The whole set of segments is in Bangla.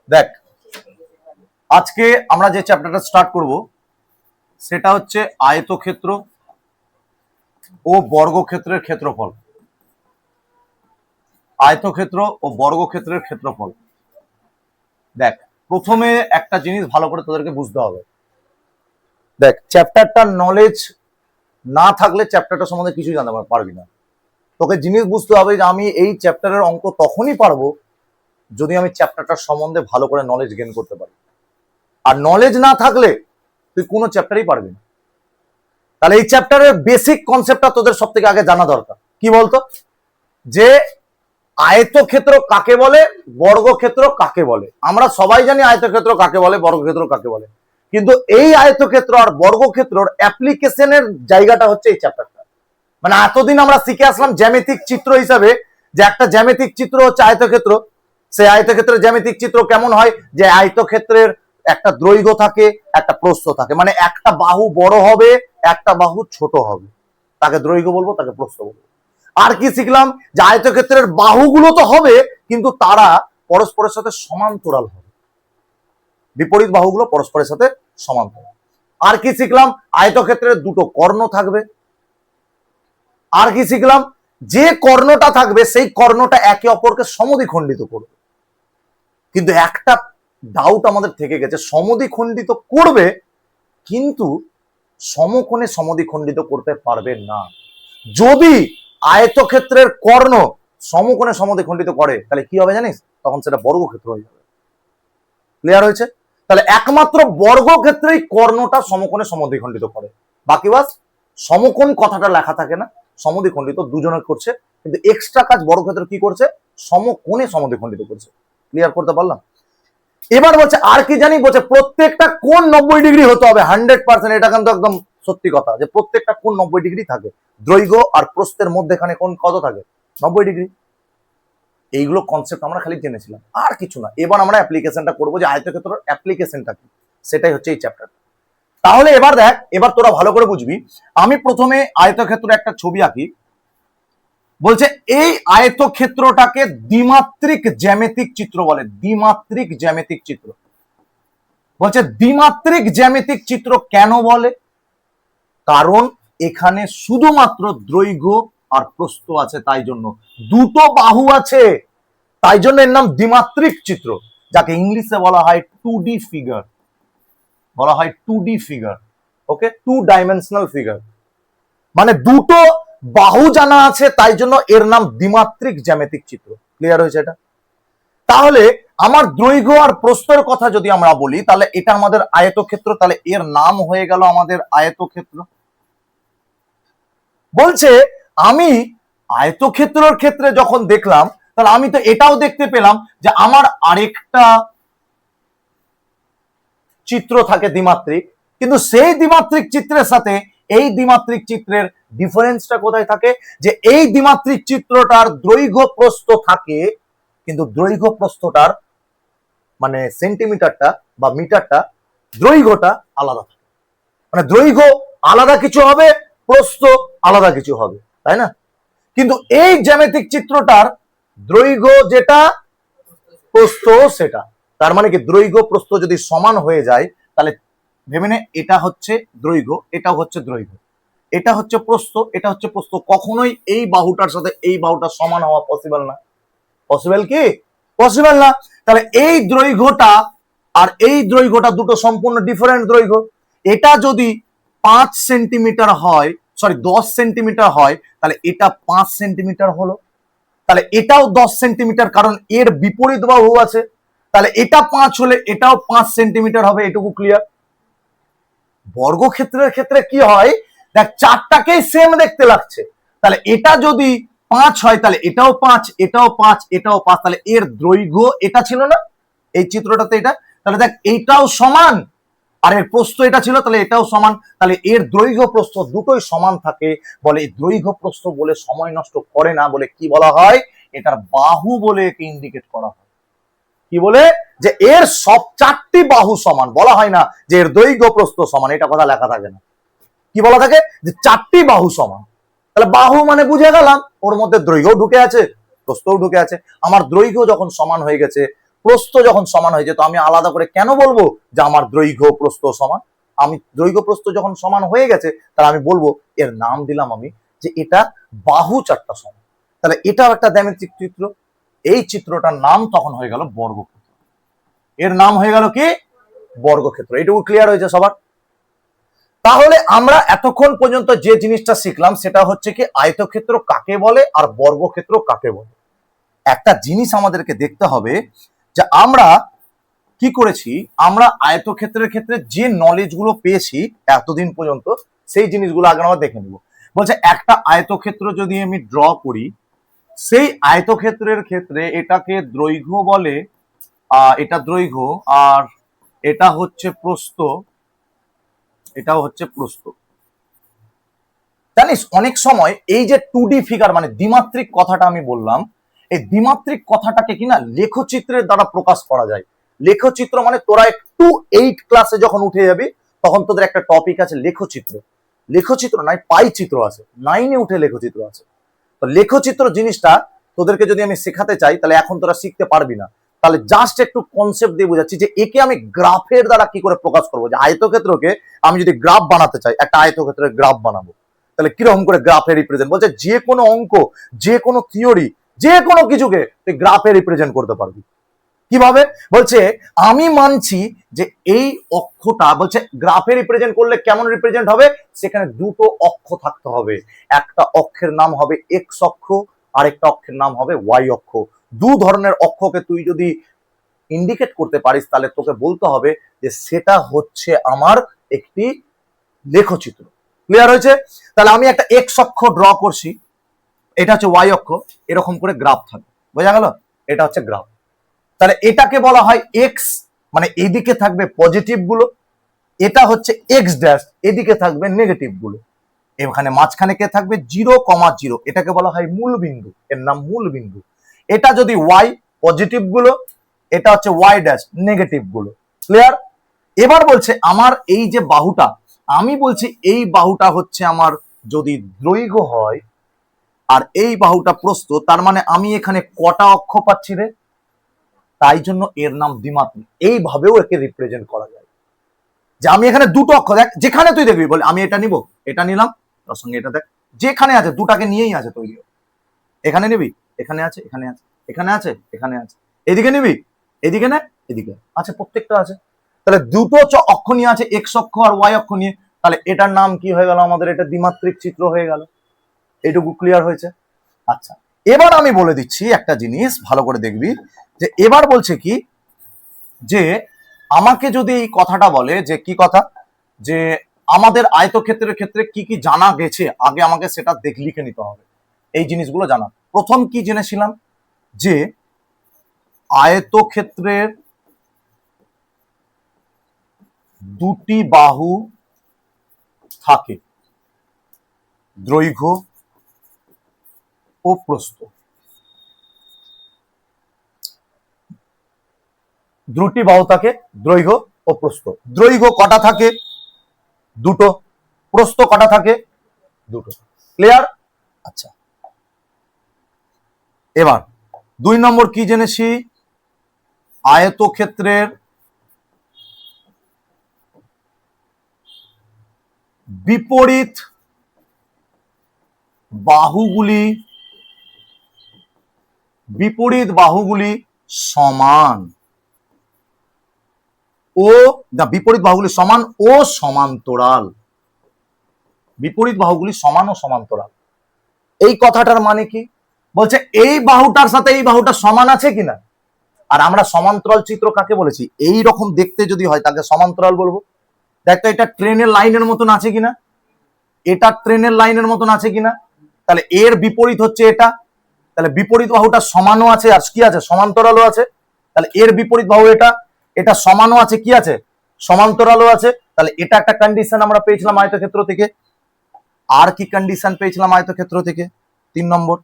দেখ, আজকে আমরা যে চ্যাপ্টারটা স্টার্ট করব সেটা হচ্ছে আয়তক্ষেত্র ও বর্গক্ষেত্রের ক্ষেত্রফল। আয়তক্ষেত্র ও বর্গক্ষেত্রের ক্ষেত্রফল। দেখ, প্রথমে একটা জিনিস ভালো করে তোদেরকে বুঝতে হবে। দেখ, চ্যাপ্টারটার নলেজ না থাকলে চ্যাপ্টারটা সম্বন্ধে কিছুই জানতে পারবি না। তোকে জিনিস বুঝতে হবে যে আমি এই চ্যাপ্টারের অঙ্ক তখনই পারবো যদি আমি চ্যাপ্টারটার সম্বন্ধে ভালো করে নলেজ গেইন করতে পারি। আর নলেজ না থাকলে তুই কোনো চ্যাপ্টারই পারবি না। তাহলে এই চ্যাপ্টারের বেসিক কনসেপ্টটা তোদের সব থেকে আগে জানা দরকার। কি বলতো, যে আয়তক্ষেত্র কাকে বলে, বর্গক্ষেত্র কাকে বলে। আমরা সবাই জানি আয়তক্ষেত্র কাকে বলে, বর্গক্ষেত্র কাকে বলে, কিন্তু এই আয়তক্ষেত্র আর বর্গক্ষেত্রর অ্যাপ্লিকেশনের জায়গাটা হচ্ছে এই চ্যাপ্টারটা। মানে এতদিন আমরা শিখে আসলাম জ্যামিতিক চিত্র হিসাবে, যে একটা জ্যামিতিক চিত্র হচ্ছে আয়তক্ষেত্র। সেই আয়তক্ষেত্রের জ্যামিতিক চিত্র কেমন হয়, যে আয়তক্ষেত্রের একটা দৈর্ঘ্য থাকে, একটা প্রস্থ থাকে। মানে একটা বাহু বড় হবে, একটা বাহু ছোট হবে, তাকে দৈর্ঘ্য বলবো, তাকে প্রস্থ বলবো। আর কি শিখলাম, যে আয়তক্ষেত্রের বাহুগুলো তো হবে কিন্তু তারা পরস্পরের সাথে সমান্তরাল হবে, বিপরীত বাহুগুলো পরস্পরের সাথে সমান্তরাল। আর কি শিখলাম, আয়তক্ষেত্রের দুটো কর্ণ থাকবে। আর কি শিখলাম, যে কর্ণটা থাকবে সেই কর্ণটা একে অপরকে সমদ্বিখণ্ডিত করবে। কিন্তু একটা ডাউট আমাদের থেকে গেছে, সমদ্বিখণ্ডিত করবে কিন্তু সমকোণে সমদ্বিখণ্ডিত করতে পারবে না। যদি আয়তক্ষেত্রের কর্ণ সমকোণে সমদ্বিখণ্ডিত করে তাহলে কি হবে জানিস, তখন সেটা বর্গক্ষেত্র হয়ে যাবে। ক্লিয়ার হয়েছে? তাহলে একমাত্র বর্গক্ষেত্রেই কর্ণটা সমকোণে সমদ্বিখণ্ডিত করে, বাকি বাস সমকোণ কথাটা লেখা থাকে না, সমদ্বিখণ্ডিত দুজনে করছে, কিন্তু এক্সট্রা কাজ বর্গক্ষেত্র কি করছে, সমকোণে সমদ্বিখণ্ডিত করছে। ক্লিয়ার করতে পারলাম? এবার বলছে আর কি জানি, বলছে প্রত্যেকটা কোণ 90 ডিগ্রি হতে হবে 100%। এটা কিন্তু একদম সত্যি কথা, যে প্রত্যেকটা কোণ 90 ডিগ্রি থাকে। দৈর্ঘ্য আর প্রস্থের মধ্যেখানে কোণ কত থাকে, 90 ডিগ্রি। এইগুলো কনসেপ্ট আমরা খালি জেনেছিলাম, আর কিছু না। এবার আমরা অ্যাপ্লিকেশনটা করবো, যে আয়তক্ষেত্রের অ্যাপ্লিকেশনটা কি, সেটাই হচ্ছে এই চ্যাপ্টার। তাহলে এবার দেখ, এবার তোরা ভালো করে বুঝবি। আমি প্রথমে আয়তক্ষেত্রের একটা ছবি আঁকি। বলছে এই আয়তক্ষেত্রটাকে দ্বিমাত্রিক জ্যামিতিক চিত্র বলে। দ্বিমাত্রিক জ্যামিতিক চিত্র বলছে। দ্বিমাত্রিক জ্যামিতিক চিত্র কেন বলে, কারণ এখানে শুধুমাত্র দৈর্ঘ্য আর প্রস্থ আছে, তাই জন্য দুটো বাহু আছে, তাই জন্য এর নাম দ্বিমাত্রিক চিত্র, যাকে ইংলিশে বলা হয় 2D ফিগার। বলা হয় 2D ফিগার। ওকে, 2 ডাইমেনশনাল ফিগার। মানে দুটো বাহু জানা আছে, তাই জন্য এর নাম দ্বিমাত্রিক জ্যামিতিক চিত্র। ক্লিয়ার হয়েছে এটা? তাহলে আমার দৈর্ঘ্য আর প্রস্থের কথা যদি আমরা বলি, তাহলে এটা আমাদের আয়তক্ষেত্র, তাহলে এর নাম হয়ে গেল আমাদের আয়তক্ষেত্র। বলছে আমি আয়তক্ষেত্রের ক্ষেত্রে যখন দেখলাম, তাহলে আমি তো এটাও দেখতে পেলাম যে আমার আরেকটা চিত্র থাকে দ্বিমাত্রিক, কিন্তু সেই দ্বিমাত্রিক চিত্রের সাথে এই দ্বিমাত্রিক চিত্রের ডিফারেন্সটা কোথায় থাকে, যে এই দ্বিমাত্রিক চিত্রটার দৈর্ঘ্য প্রস্থ থাকে, কিন্তু দৈর্ঘ্য প্রস্থটার মানে সেন্টিমিটারটা বা মিটারটা, দৈর্ঘ্যটা আলাদা থাকে। মানে দৈর্ঘ্য আলাদা কিছু হবে, প্রস্থ আলাদা কিছু হবে, তাই না? কিন্তু এই জ্যামিতিক চিত্রটার দৈর্ঘ্য যেটা, প্রস্থ সেটা। তার মানে কি, দৈর্ঘ্য প্রস্থ যদি সমান হয়ে যায়, তাহলে ভেবে নে এটা হচ্ছে দৈর্ঘ্য, এটা হচ্ছে দৈর্ঘ্য, এটা হচ্ছে প্রস্থ, এটা হচ্ছে প্রস্থ। কখনোই এই বাহুটার সাথে এই বাহুটা সমান হওয়া পসিবল না। পসিবল কি? পসিবল না। তাহলে এই দৈর্ঘ্যটা আর এই দৈর্ঘ্যটা দুটো সম্পূর্ণ ডিফারেন্ট দৈর্ঘ্য। এটা যদি 5 সেন্টিমিটার হয়, সরি 10 সেন্টিমিটার হয়, তাহলে এটা 5 সেন্টিমিটার হলো। তাহলে এটাও 10 সেন্টিমিটার, কারণ এর বিপরীত বাহু আছে। তাহলে এটা 5 হলে এটাও 5 সেন্টিমিটার হবে। এটুকু ক্লিয়ার? বর্গক্ষেত্রের ক্ষেত্রে কি হয়, দেখ চারটাকেই সেম দেখতে লাগছে। তাহলে এটা যদি 5 হয়, তাহলে এটাও 5, এটাও 5, এটাও 5, তাহলে এর দৈর্ঘ্য এটা ছিল না এই চিত্রটাতে, এটা, তাহলে দেখ এইটাও সমান, আর এর প্রস্থ এটা ছিল, তাহলে এটাও সমান। তাহলে এর দৈর্ঘ্য প্রস্থ দুটোই সমান থাকে বলে দৈর্ঘ্য প্রস্থ বলে সময় নষ্ট করে না বলে কি বলা হয়, এটার বাহু বলে একে ইন্ডিকেট করা হয়। কি বলে, যে এর সব 4টি বাহু সমান। বলা হয় না যে এর দৈর্ঘ্য প্রস্থ সমান, এটা কথা লেখা থাকে না। কি বলা থাকে, যে 4টি বাহু সমান। তাহলে বাহু মানে বুঝে গেলাম ওর মধ্যে দৈর্ঘ্য ঢুকে আছে, প্রস্থও ঢুকে আছে। আমার দৈর্ঘ্য যখন সমান হয়ে গেছে, প্রস্থ যখন সমান হয়ে যেত, আমি আলাদা করে কেন বলবো যে আমার দৈর্ঘ্য প্রস্থ সমান? আমি দৈর্ঘ্য প্রস্থ যখন সমান হয়ে গেছে, তাহলে আমি বলবো, এর নাম দিলাম আমি যে এটা বাহু চারটা সমান। তাহলে এটাও একটা জ্যামিতিক চিত্র। এই চিত্রটার নাম তখন হয়ে গেল বর্গক্ষেত্র। এর নাম হয়ে গেল কি? বর্গক্ষেত্র। এইটুকু ক্লিয়ার হয়েছে সবার? তাহলে আমরা এতক্ষণ পর্যন্ত যে জিনিসটা শিখলাম সেটা হচ্ছে কি, আয়তক্ষেত্র কাকে বলে আর বর্গক্ষেত্র কাকে বলে। একটা জিনিস আমাদেরকে দেখতে হবে যে আমরা কি করেছি, আমরা আয়তক্ষেত্রের ক্ষেত্রে যে নলেজ গুলো পেয়েছি এতদিন পর্যন্ত, সেই জিনিসগুলো আগে আমরা দেখে নিব। বলছে একটা আয়তক্ষেত্র যদি আমি ড্র করি, সেই আয়তক্ষেত্রের ক্ষেত্রে এটাকে দৈর্ঘ্য বলে, এটা দৈর্ঘ্য, আর এটা হচ্ছে প্রস্থ, এটাও হচ্ছে প্রস্থ। জানিস অনেক সময় এই যে 2D ফিগার মানে দ্বিমাত্রিক কথাটা আমি বললাম, এই দ্বিমাত্রিক কথাটাকে কিনা লেখচিত্রের দ্বারা প্রকাশ করা যায়। লেখচিত্র মানে তোরা একটু 8 ক্লাসে যখন উঠে যাবি তখন তোদের একটা টপিক আছে লেখচিত্র। লেখচিত্র নয়, পাই চিত্র আছে, 9-এ উঠে লেখচিত্র আছে। তো লেখচিত্র জিনিসটা তোদেরকে যদি আমি শেখাতে চাই তাহলে এখন তোরা শিখতে পারবি না। তাহলে জাস্ট একটু কনসেপ্ট দিয়ে বোঝাচ্ছি যে একে আমি গ্রাফের দ্বারা কি করে প্রকাশ করবো। যে আয়তক্ষেত্রকে আমি যদি গ্রাফ বানাতে চাই, একটা আয়তক্ষেত্রের গ্রাফ বানাবো, তাহলে কিরকম করে গ্রাফে রিপ্রেজেন্ট? বলছে যে কোনো অঙ্ক, যে কোনো থিওরি, যে কোনো কিছুকে তুই গ্রাফে রিপ্রেজেন্ট করতে পারবি। কিভাবে? বলছে আমি মানছি যে এই অক্ষটা, বলছে গ্রাফে রিপ্রেজেন্ট করলে কেমন রিপ্রেজেন্ট হবে, সেখানে দুটো অক্ষ থাকতে হবে। একটা অক্ষের নাম হবে এক্স অক্ষ, আর একটা অক্ষের নাম হবে ওয়াই অক্ষ। দু ধরনের অক্ষকে তুই যদি ইন্ডিকেট করতে পারিস তাহলে তোকে বলতে হবে যে সেটা হচ্ছে আমার একটি লেখচিত্র। ক্লিয়ার হয়েছে? তাহলে আমি একটা এক্স অক্ষ ড্র করছি, এটা হচ্ছে ওয়াই অক্ষ, এরকম করে গ্রাফ থাকবে। বোঝা গেল? এটা হচ্ছে গ্রাফ। তাহলে এটাকে বলা হয় এক্স, মানে এদিকে থাকবে পজিটিভ গুলো, এটা হচ্ছে এক্স ড্যাশ, এদিকে থাকবে নেগেটিভ গুলো। এখানে মাঝখানে কে থাকবে 0,0, এটাকে বলা হয় মূল বিন্দু, এর নাম মূল বিন্দু। এটা যদি ওয়াই, পজিটিভ গুলো, এটা হচ্ছে ওয়াই ড্যাশ, নেগেটিভ গুলো। ক্লিয়ার? এবার বলছে আমার এই যে বাহুটা, আমি বলছি এই বাহুটা হচ্ছে আমার যদি দৈর্ঘ্য হয় আর এই বাহুটা প্রস্থ, তার মানে আমি এখানে কটা অক্ষ পাচ্ছি রে? তাই জন্য এর নাম দ্বিমাত্রিক। এইভাবেও একে রিপ্রেজেন্ট করা যায় যে আমি এখানে দুটো অক্ষ, দেখ যেখানে তুই দেখবি, বলে আমি এটা নিব, এটা নিলাম, তার সঙ্গে এটা দেখ যেখানে আছে দুটাকে নিয়েই আছে তৈরি। এখানে নিবি, এখানে আছে, এখানে আছে, এখানে আছে, এখানে আছে, এদিকে নিবি, এদিকে না, এদিকে আছে, প্রত্যেকটা আছে। তাহলে দুটো অক্ষ নিয়ে আছে, এক্স অক্ষ আর ওয়াই অক্ষ নিয়ে, তাহলে এটার নাম কি হয়ে গেল আমাদের? এটা দ্বিমাত্রিক চিত্র হয়ে গেল। এইটুকু ক্লিয়ার হয়েছে? আচ্ছা, এবার আমি বলে দিচ্ছি একটা জিনিস ভালো করে দেখবি, যে এবার বলছে কি, যে আমাকে যদি এই কথাটা বলে, যে কি কথা, যে আমাদের আয়তক্ষেত্রের ক্ষেত্রে কি কি জানা গেছে, আগে আমাকে সেটা লিখে নিতে হবে। এই জিনিসগুলো জানা, প্রথম কি জেনেছিলাম, যে আয়তক্ষেত্রের দুটি বাহু থাকে, দৈর্ঘ্য ও প্রস্থ। দুটি বাহু থাকে, দৈর্ঘ্য ও প্রস্থ। দৈর্ঘ্য কটা থাকে? দুটো। প্রস্থ কটা থাকে? দুটো। ক্লিয়ার? আচ্ছা, এবার 2 নম্বর কি জেনেছি, আয়তক্ষেত্রের বিপরীত বাহুগুলি সমান ও, বিপরীত বাহুগুলি সমান ও সমান্তরাল। বিপরীত বাহুগুলি সমান ও সমান্তরাল। এই কথাটার মানে কি? বলছে এই বাহুটার সাথে এই বাহুটা সমান আছে কিনা। আর আমরা সমান্তরাল চিত্র কাকে বলেছি? এই রকম দেখতে যদি হয় তাকে সমান্তরাল বলবো। দেখতো এটা ট্রেনের লাইনের মতন আছে কিনা, এটা ট্রেনের লাইনের মতন আছে কিনা, তাহলে এর বিপরীত হচ্ছে এটা, তাহলে বিপরীত বাহুটা সমানও আছে আর কি আছে, সমান্তরালও আছে। তাহলে এর বিপরীত বাহু এটা, এটা সমানও আছে, কি আছে, সমান্তরালও আছে। তাহলে এটা একটা কন্ডিশন আমরা পেয়েছিলাম আয়তক্ষেত্র থেকে। আর কি কন্ডিশন পেয়েছিলাম আয়তক্ষেত্র থেকে? 3 নম্বর,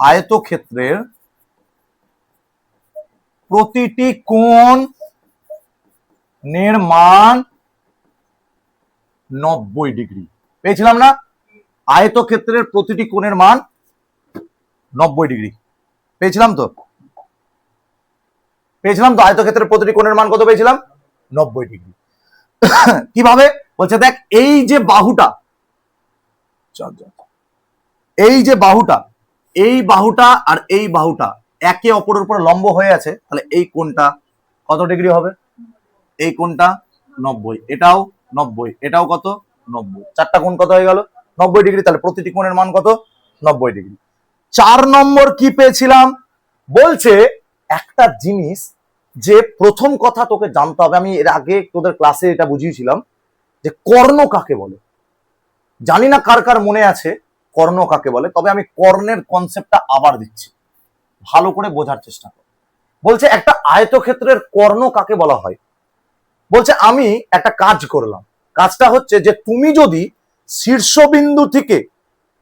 আয়তক্ষেত্রের প্রতিটি কোণের মান 90 ডিগ্রি পেয়েছিলাম না? আয়তক্ষেত্রের প্রতিটি কোণের মান 90 ডিগ্রি পেয়েছিলাম তো আয়তক্ষেত্রের প্রতিটি কোণের মান কত পেয়েছিলাম 90 ডিগ্রি। কিভাবে বলছে দেখ এই যে বাহুটা আর এই বাহুটা একে অপরের উপর লম্ব হয়ে আছে, তাহলে এই কোণটা কত ডিগ্রি হবে? এই কোণটা 90, এটাও 90, এটাও কত 90, চারটা কোণ কত হয়ে গেল 90 ডিগ্রি। তাহলে প্রতিটি কোণের মান কত 90 ডিগ্রি। 4 নম্বর কি পেয়েছিলাম বলছে একটা জিনিস, যে প্রথম কথা তোকে জানতে হবে, আমি এর আগে তোদের ক্লাসে এটা বুঝিয়েছিলাম যে কর্ণ কাকে বলে। জানি না কার কার মনে আছে কর্ণ কাকে বলে, তবে আমি কর্ণের কনসেপ্টটা আবার দিচ্ছি, ভালো করে বোঝার চেষ্টা কর। বলছে একটা আয়তক্ষেত্রের কর্ণ কাকে বলা হয়। বলছে আমি একটা কাজ করলাম, কাজটা হচ্ছে যে তুমি যদি শীর্ষবিন্দু থেকে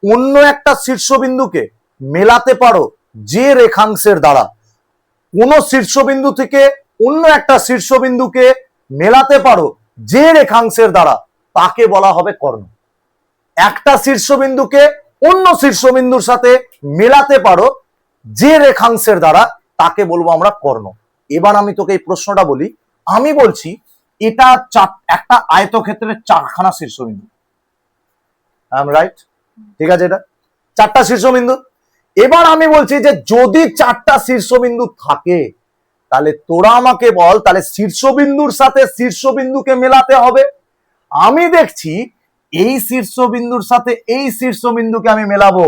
অন্য একটা শীর্ষবিন্দুকে মেলাতে পারো যে রেখাংশের দ্বারা, কোন শীর্ষবিন্দু থেকে অন্য একটা শীর্ষবিন্দুকে মেলাতে পারো যে রেখাংশের দ্বারা, তাকে বলা হবে কর্ণ। একটা শীর্ষবিন্দুকে অন্য শীর্ষবিন্দুর সাথে মেলাতে পারো যে রেখাংশের দ্বারা, তাকে বলবো আমরা কর্ণ। এবার আমি তোকে এই প্রশ্নটা বলি, আমি বলছি এটা একটা আয়তক্ষেত্রের 4খানা শীর্ষবিন্দু, রাইট? ঠিক আছে, এটা 4টা শীর্ষবিন্দু। এবার আমি বলছি যে যদি 4টা শীর্ষবিন্দু থাকে, তাহলে তোরা আমাকে বল, তাহলে শীর্ষবিন্দুর সাথে শীর্ষবিন্দুকে মেলাতে হবে। আমি দেখছি এই শীর্ষবিন্দুর সাথে এই শীর্ষবিন্দুকে আমি মেলাবো,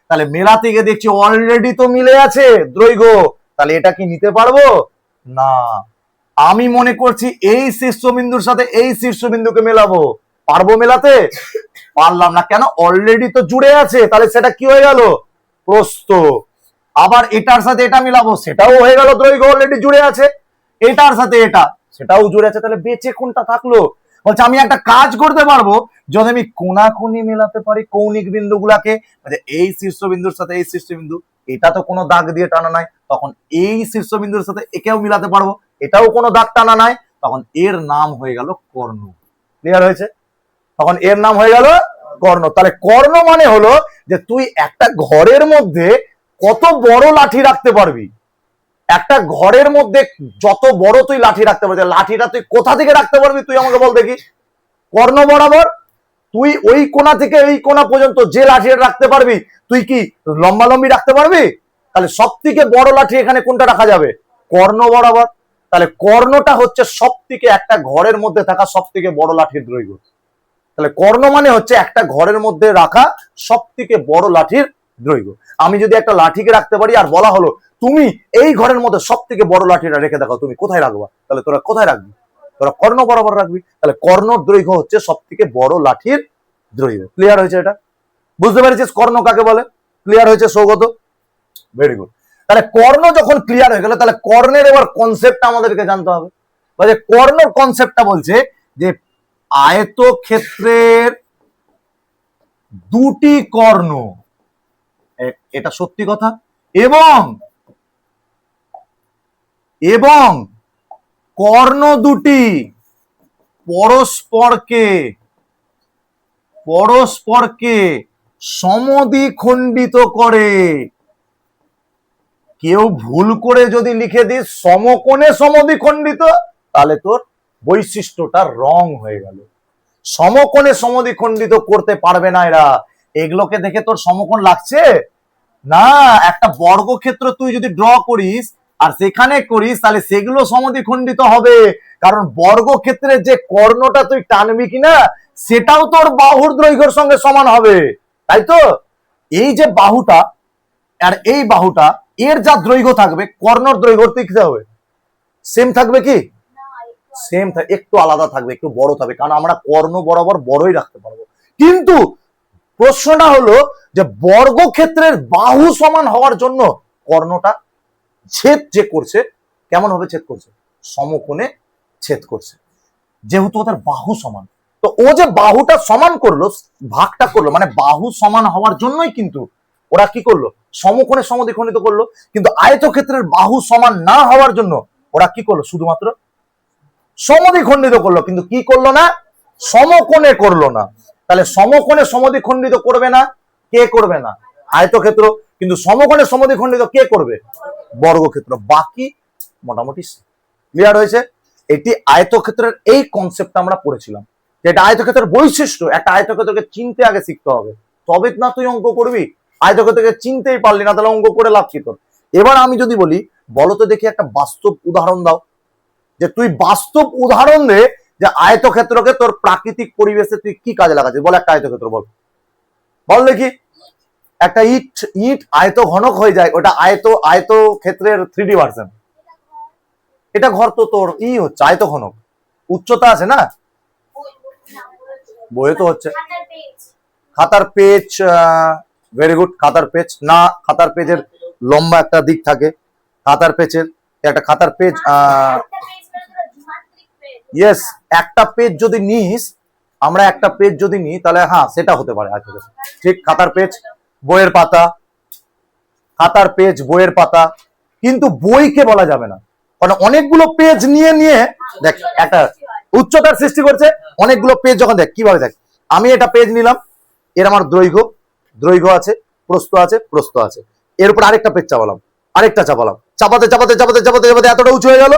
তাহলে মেলাতে গিয়ে দেখছি অলরেডি তো মিলে আছে দৈর্ঘ্য, তাহলে এটা কি নিতে পারবো না। আমি মনে করছি এই শীর্ষবিন্দুর সাথে এই শীর্ষবিন্দুকে মেলাবো, পারবো মেলাতে? পারলাম না। কেন? অলরেডি তো জুড়ে আছে, তাহলে সেটা কি হয়ে গেল প্রস্থ। আবার এটার সাথে এটা মিলাবো, সেটাও হয়ে গেল দৈর্ঘ্য, অলরেডি জুড়ে আছে। এটার সাথে এটা, সেটাও জুড়ে আছে, তাহলে বেঁচে কোনটা থাকলো? বলছে আমি একটা কাজ করতে পারবো, যদি আমি কোনাকুনি মেলাতে পারি কৌণিক বিন্দুগুলাকে, এই শীর্ষবিন্দুর সাথে এই শীর্ষবিন্দু, এটা তো কোনো দাগ দিয়ে টানা নাই, তখন এই শীর্ষবিন্দুর সাথে একেও মিলাতে পারবো, এটাও কোনো দাগ টানা নাই, তখন এর নাম হয়ে গেল কর্ণ। ক্লিয়ার হয়েছে? তখন এর নাম হয়ে গেল কর্ণ। তাহলে কর্ণ মানে হলো যে তুই একটা ঘরের মধ্যে কত বড় লাঠি রাখতে পারবি, একটা ঘরের মধ্যে যত বড় তুই লাঠি রাখতে পারবি, লাঠিটা তুই কোথা থেকে রাখতে পারবি তুই আমাকে বল দেখি। কর্ণ বরাবর তুই ওই কোণা থেকে এই কোণা পর্যন্ত যে লাঠিটা রাখতে পারবি, তুই কি লম্বালম্বি রাখতে পারবি? তাহলে সব থেকে বড় লাঠি এখানে কোনটা রাখা যাবে? কর্ণ বরাবর। তাহলে কর্ণটা হচ্ছে সব থেকে একটা ঘরের মধ্যে থাকা সব থেকে বড় লাঠির দৈর্ঘ্য। তাহলে কর্ণ মানে হচ্ছে একটা ঘরের মধ্যে রাখা সব থেকে বড় লাঠির দৈর্ঘ্য। আমি যদি একটা লাঠিকে রাখতে পারি আর বলা হলো তুমি এই ঘরের মধ্যে সব থেকে বড় লাঠিটা রেখে দেখো, তুমি কোথায় রাখবা? তাহলে তোরা কোথায় রাখবি? তোরা কর্ণ বরাবর রাখবি। তাহলে কর্ণর দৈর্ঘ্য হচ্ছে সব থেকে বড় লাঠির দৈর্ঘ্য। ক্লিয়ার হয়েছে? এটা বুঝতে পেরেছিস কর্ণ কাকে বলে? ক্লিয়ার হয়েছে সৌগত? Very good. তাহলে কর্ণ যখন ক্লিয়ার হয়ে গেল, তাহলে কর্ণের এবার কনসেপ্টটা আমাদেরকে জানতে হবে। কর্ণর কনসেপ্টটা বলছে যে আয়তক্ষেত্রের দুটি কর্ণ, এটা সত্যি কথা, এবং কর্ণ দুটি পরস্পরকে সমদ্বিখণ্ডিত করে। কেউ ভুল করে যদি লিখে দিস সমকোণে সমদ্বিখণ্ডিত, তাহলে তোর বৈশিষ্ট্যটা রং হয়ে গেল। সমকোণে সমদ্বিখণ্ডিত করতে পারবে না এরা। এগুলোকে দেখে তোর সমকোণ লাগছে না। একটা বর্গক্ষেত্র তুই যদি ড্র করিস আর সেখানে করিস, তাহলে সেগুলো সমদ্বিখণ্ডিত হবে, কারণ বর্গক্ষেত্রের যে কর্ণটা তুই টানবি কিনা সেটাও তোর বাহুর দৈর্ঘ্যের সঙ্গে সমান হবে, তাই তো? এই যে বাহুটা আর এই বাহুটা, এর যা দৈর্ঘ্য থাকবে কর্ণর দৈর্ঘ্য কি হবে? সেম থাকবে কি? সেম থাকবে, একটু আলাদা থাকবে, একটু বড় থাকবে, কারণ আমরা কর্ণ বরাবর বড়ই রাখতে পারবো। কিন্তু প্রশ্নটা হলো যে বর্গক্ষেত্রের বাহু সমান হওয়ার জন্য কর্ণটা ছেদ যে করছে, কেমন হবে ছেদ করছে? সমকোণে ছেদ করছে, যেহেতু ওদের বাহু সমান। তো ও যে বাহুটা সমান করলো, ভাগটা করলো, মানে বাহু সমান হওয়ার জন্যই কিন্তু ওরা কি করলো? সমকোণে সমদ্বিখণ্ডিত করলো। কিন্তু আয়তক্ষেত্রের বাহু সমান না হওয়ার জন্য ওরা কি করলো? শুধুমাত্র সমদ্বিখণ্ডিত করলো, কিন্তু কি করলো না? সমকোণে করলো না। তাহলে সমকোণে সমদ্বিখণ্ডিত করবে না, কে করবে না? আয়তক্ষেত্র। কিন্তু সমকোণের সমদ্বিখণ্ডিত কে করবে? বর্গক্ষেত্র। বাকি মোটামুটি ক্লিয়ার হয়েছে। এটি আয়তক্ষেত্রের এই কনসেপ্টটা আমরা পড়েছিলাম, যেটা আয়তক্ষেত্রের বৈশিষ্ট্য। একটা আয়তক্ষেত্রকে চিনতে আগে শিখতে হবে, তবে না তুই অঙ্ক করবি। আয়তক্ষেত্রকে চিনতেই পারলি না, তাহলে অঙ্ক করে লাভ কি তোর? এবার আমি যদি বলি, বলো তো দেখি একটা বাস্তব উদাহরণ দাও, যে তুই বাস্তব উদাহরণ দে যে আয়তক্ষেত্রকে তোর প্রাকৃতিক পরিবেশে তুই কি কাজে লাগাচ্ছিস। বল একটা আয়তক্ষেত্র, বল বল দেখি। একটা ইট ইট আয়ত ঘনক হয়ে যায়, ওটা আয়তক্ষেত্রের 3D ভার্সন। এটা ঘর তো তোর হচ্ছে আয়ত ঘনক, উচ্চতা আছে না, বইয়ে তো হচ্ছে খাতার পেজ। ভেরি গুড, খাতার পেজ না, খাতার পেজের লম্বা একটা দিক থাকে। খাতার পেজের খাতার পেজ, ইয়েস, একটা পেজ যদি নিস, আমরা একটা পেজ যদি নিই তাহলে হ্যাঁ সেটা হতে পারে। ঠিক, খাতার পেজ, বইয়ের পাতা, খাতার পেজ, বইয়ের পাতা। কিন্তু বইকে বলা যাবে না, কারণ অনেকগুলো পেজ নিয়ে নিয়ে দেখ একটা উচ্চতার সৃষ্টি করছে। অনেকগুলো পেজ যখন দেখ কিভাবে, দেখ আমি এটা পেজ নিলাম, এর আমার দৈর্ঘ্য আছে, প্রস্থ আছে, প্রস্থ আছে, এর উপর আরেকটা পেজ চাপালাম, আরেকটা চাপালাম, চাপাতে চাপাতে চাপাতে চাপাতে চাপাতে এতটা উঁচু হয়ে গেল,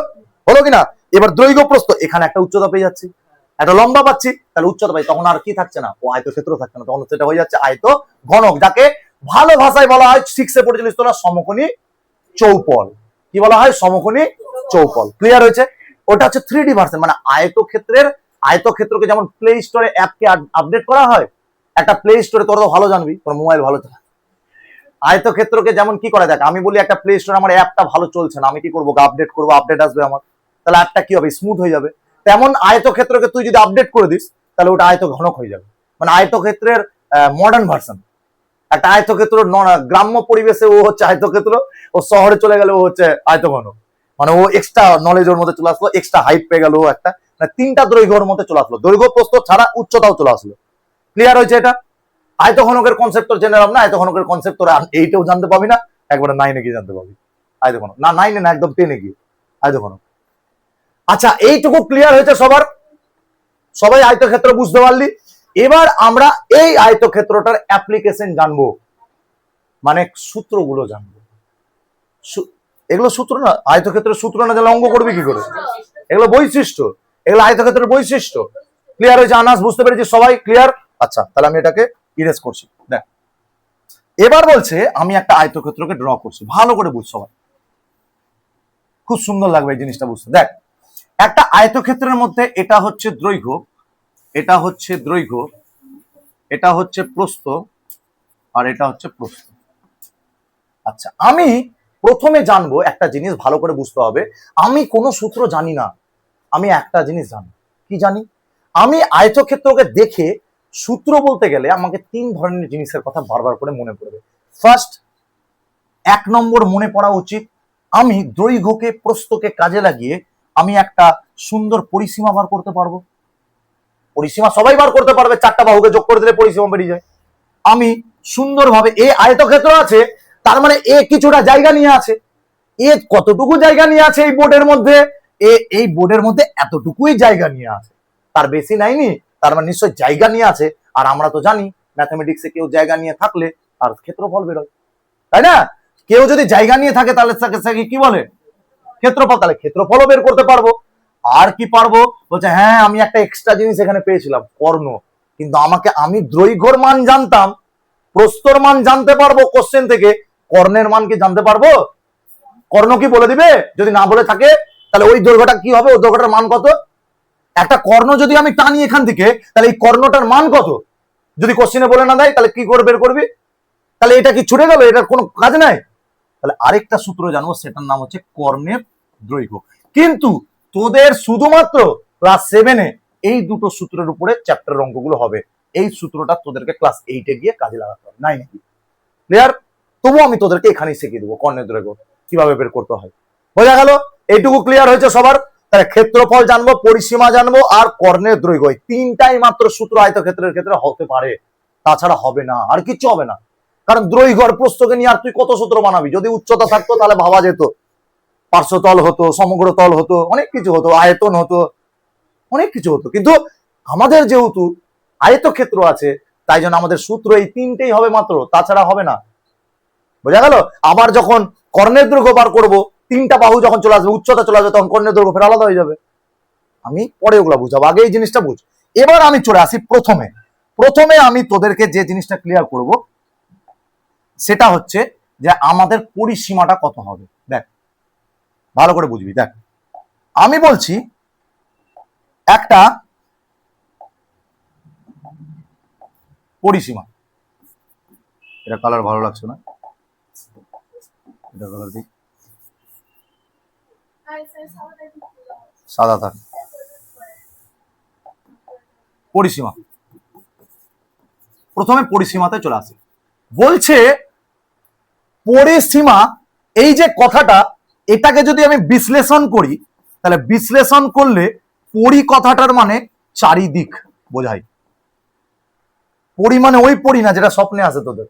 হলো কিনা? এবার দৈর্ঘ্য প্রস্থ, এখানে একটা উচ্চতা পেয়ে যাচ্ছি, একটা লম্বা পাচ্ছি, তাহলে উচ্চতা পাই। তখন আর কি থাকছে না, ও আয়তক্ষেত্র থাকছে না, তখন সেটা হয়ে যাচ্ছে আয়ত ঘনক, যাকে ভালো ভাষায় বলা হয়, 6 এ পড়েছিলিস তোরা, সমকোণী চৌপল। কি বলা হয়? সমকোণী চৌপল। ক্লিয়ার হয়েছে? ওটা হচ্ছে 3D ভার্সন, মানে আয়তক্ষেত্রকে যেমন প্লে স্টোরে অ্যাপকে আপডেট করা হয়, একটা প্লে স্টোরে, তোরা তো ভালো জানবি, তোর মোবাইল ভালো চলে, আয়তক্ষেত্রকে যেমন কি করা যায়, আমি বলি একটা প্লে স্টোরে আমার অ্যাপটা ভালো চলছে না, আমি কি করবো? আপডেট করবো, আপডেট আসবে আমার, তাহলে অ্যাপটা কি হবে? স্মুথ হয়ে যাবে। তেমন আয়তক্ষেত্রকে তুই যদি আপডেট করে দিস, তাহলে ওটা আয়ত ঘনক হয়ে যাবে, মানে আয়তক্ষেত্রের মডার্ন ভার্সন। একটা আয়তক্ষেত্র গ্রাম্য পরিবেশে ও হচ্ছে আয়তক্ষেত্র, ও শহরে চলে গেলে ও হচ্ছে আয়তঘনক, মানে ও এক্সট্রা নলেজ ওর মধ্যে চলে আসলো, এক্সট্রা হাইট পেয়ে গেল, ও একটা মানে 3টা দৈর্ঘ্যের মধ্যে চলে আসলো, দৈর্ঘ্য প্রস্থ ছাড়া উচ্চতাও চলে আসলো। ক্লিয়ার হয়েছে? এটা আয়তঘনকের কনসেপ্ট তোর জেনে না, আয়তঘনকের কনসেপ্ট তোরা এইটাও জানতে পাবি না, একবারে 9-এ গিয়ে জানতে পাবি আয়তঘনক, না 9-এ না, একদম 10-এ গিয়ে আয়তঘনক। আচ্ছা, এইটুকু ক্লিয়ার হয়েছে সবার? সবাই আয়তক্ষেত্র বুঝতে পারলি? এবার আমরা এই আয়তক্ষেত্রটার অ্যাপ্লিকেশন জানবো, মানে সূত্রগুলো জানবো। এগুলো সূত্র না, আয়তক্ষেত্রের সূত্র না জানলে অঙ্ক করবি কি করে? এগুলো বৈশিষ্ট্য, এগুলো আয়তক্ষেত্রের বৈশিষ্ট্য। ক্লিয়ার হয়েছে? আনাস বুঝতে পেরেছি সবাই? ক্লিয়ার? আচ্ছা, তাহলে আমি এটাকে ইরেজ করছি। দেখ, এবার বলছে আমি একটা আয়তক্ষেত্রকে ড্র করছি, ভালো করে বুঝ সবাই, খুব সুন্দর লাগবে এই জিনিসটা বুঝতে। দেখ, একটা আয়তক্ষেত্রের মধ্যে এটা হচ্ছে দৈর্ঘ্য, এটা হচ্ছে দৈর্ঘ্য, এটা হচ্ছে প্রস্থ, আর এটা হচ্ছে প্রস্থ। আচ্ছা, আমি প্রথমে জানবো একটা জিনিস, ভালো করে বুঝতে হবে, আমি কোনো সূত্র জানি না, আমি একটা জিনিস জানি। কি জানি? আমি আয়তক্ষেত্রকে দেখে সূত্র বলতে গেলে আমাকে 3 ধরনের জিনিসের কথা বারবার করে মনে পড়বে। ফার্স্ট, 1 নম্বর মনে পড়া উচিত, আমি দৈর্ঘ্যকে প্রস্থকে কাজে লাগিয়ে আমি একটা সুন্দর পরিসীমা বার করতে পারবো। পরিসীমা সবাই বার করতে পারবে, 4টা বাহুকে যোগ করে দিলে পরিসীমা বেরিয়ে যায়। আমি সুন্দরভাবে, এ আয়তক্ষেত্র আছে, তার মানে এ কিছুটা জায়গা নিয়ে আছে, এ কতটুকু জায়গা নিয়ে আছে এই বোর্ডের মধ্যে, এই বোর্ডের মধ্যে এতটুকুই জায়গা নিয়ে আছে, তার বেশি নাইনি, তার মানে নিশ্চয় জায়গা নিয়ে আছে। আর আমরা তো জানি ম্যাথমেটিক্সে কেউ জায়গা নিয়ে থাকলে তার ক্ষেত্রফল বেরোয়, তাই না? কেউ যদি জায়গা নিয়ে থাকে তাহলে তাকে কি বলে? ক্ষেত্রফল। তাহলে ক্ষেত্রফলও বের করতে পারবো। আর কি পারবো? বলছে হ্যাঁ, আমি একটা এক্সট্রা জিনিস এখানে পেয়েছিলাম, কর্ণ। কিন্তু আমি দৈর্ঘ্যের মান জানতাম, প্রস্থর মান জানতে পারবো কোশ্চেন থেকে, কর্ণের মান কি জানতে পারবো? কর্ণ কি বলে দিবে? যদি না বলে থাকে তাহলে ওই দৈর্ঘ্যটা কি হবে, ওই দৈর্ঘ্যটার মান কত? একটা কর্ণ যদি আমি টানি এখান থেকে, তাহলে এই কর্ণটার মান কত যদি কোশ্চেনে বলে না দেয়, তাহলে কি করে বের করবি? তাহলে এটা কি ছুটে গেল, এটার কোনো কাজ নাই। তাহলে আরেকটা সূত্র জানবো, সেটার নাম হচ্ছে কর্ণের দৈর্ঘ্য। কিন্তু তোদের শুধুমাত্র ক্লাস 7-এ এই দুটো সূত্রের উপরে চ্যাপ্টার অঙ্কগুলো হবে, এই সূত্রটা তোদেরকে ক্লাস 8-এ গিয়ে কাজে লাগাতে হবে, 9-এ গিয়ে। ক্লিয়ার? তবুও আমি তোদেরকে এখানেই শিখিয়ে দেবো কর্ণের দৈর্ঘ্য কিভাবে বের করতে হয়। বোঝা গেল? এইটুকু ক্লিয়ার হয়েছে সবার? তাহলে ক্ষেত্রফল জানবো, পরিসীমা জানবো, আর কর্ণের দৈর্ঘ্য, 3টাই মাত্র সূত্র আয়তক্ষেত্রের ক্ষেত্রে হতে পারে, তাছাড়া হবে না, আর কিচ্ছু হবে না। কারণ দৈর্ঘ্য আর প্রস্থকে নিয়ে আর তুই কত সূত্র বানাবি? যদি উচ্চতা থাকতো তাহলে ভাবা যেত, পার্শ্বতল হতো, সমগ্র তল হতো, অনেক কিছু হতো, আয়তন হতো, অনেক কিছু হতো। কিন্তু আমাদের যেহেতু আয়তক্ষেত্র আছে, তাই জন্য আমাদের সূত্র এই 3টেই হবে মাত্র, তাছাড়া হবে না। বোঝা গেল? আবার যখন কর্ণের দৈর্ঘ্য বার করবো, তিনটা বাহু যখন চলে আসবে, উচ্চতা চলে আসবে, তখন কর্ণের দৈর্ঘ্য ফের আলাদা হয়ে যাবে। আমি পরে ওগুলা বুঝাবো, আগে এই জিনিসটা বুঝ। এবার আমি চলে আসি প্রথমে আমি তোদেরকে যে জিনিসটা ক্লিয়ার করব সেটা হচ্ছে যে আমাদের পরিসীমাটা কত হবে। দেখ ভালো করে বুঝবি। দেখ আমি বলছি একটা পরিসীমা, এটা কালার ভালো লাগছে না, এটা কালার দিই, সাদা থাক। পরিসীমা, প্রথমে পরিসীমাতে চলে আসি। বলছে পরিসীমা, এই যে কথাটা, এটাকে যদি আমি বিশ্লেষণ করি, তাহলে বিশ্লেষণ করলে পরি কথাটার মানে চারিদিক বোঝায়। পরি মানে ওই পরি না যেটা স্বপ্নে আসে তোদের,